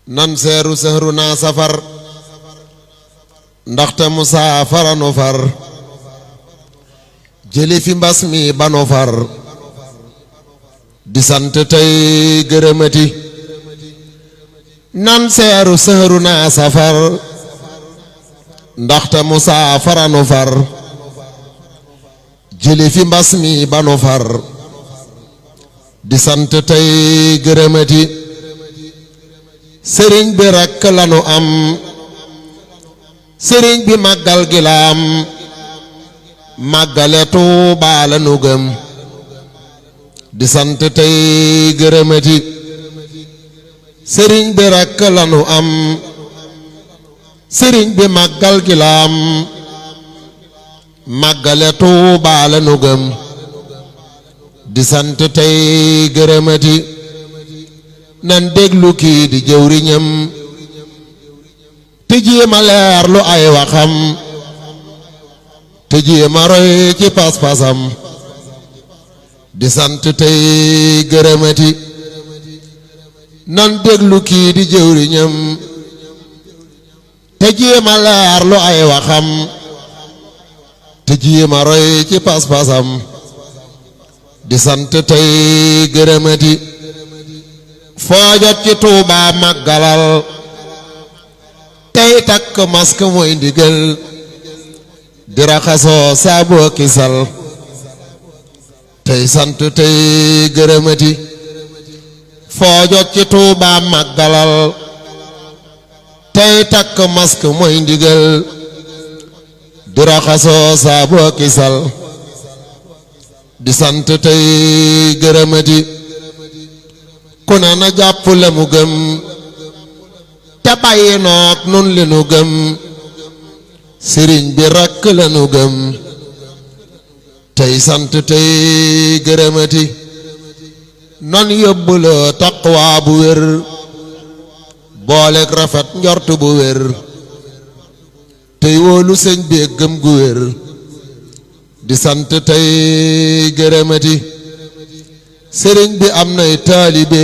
nan seeru sëhru naa safar ndaxte musaafara nu far jëli fi mbas mi banu far di sant tey gërëmati nan seeru sëhru naa safar ndaxte musaafara nu far jëli fi mbas mi banu far di sant tey gërëmati sëriñ bi rekk lanu am sëriñ bi màggal gi la am màggale Tuubaa lanu gëm di sant tey gërëmati sëriñ bi rekk lanu am sëriñ bi màggal gi la am màggale Tuubaa lanu gëm di sant tey gërëmati nan déglu kii di jëwriñam te jéema leer lu ay waxam te jéema roy ci pas-pasam di sant tey gërëmati nan déglu kii di jëwriñam te jéema leer lu ay waxam te jéema roy ci pas-pasam di sant tey gërëmati foo jot ci Tuubaa màggalal tey takk masque mooy ndigal di raxasoo saaboo kisal tey sant tey gërëmati foo jot ci Tuubaa màggalal tey takk masque mooy ndigal di raxasoo saaboo kisal di sant tey gërëmati ku ne na jàpp la mu gëm te bàyyi noog nun li nu gëm sëriñ bi rekk la nu gëm tey sant tey gërëmati non yóbbu la taqwa bu wér booleeg rafet njort bu wér tey wóolu sëñ bi gëm gu wér di sant tey gërëmati sëriñ bi am nay taalibe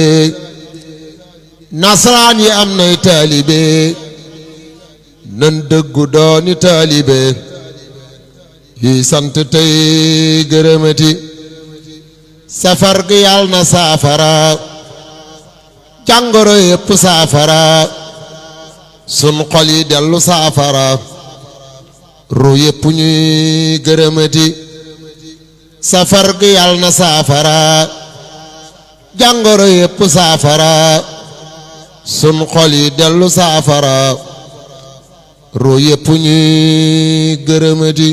nasaraan yi am nay taalibe nan dëggu dooni taalibe yuy sant tey gërëmati safar gi yàlla na saafara jàngoro yépp saafara sun xol yi dellu saafara ru yépp ñuy gërëmati safar gi yàlla na saafara jàngoro yépp saafara sun xol yi dellu saafara ru yépp ñuy gërëmati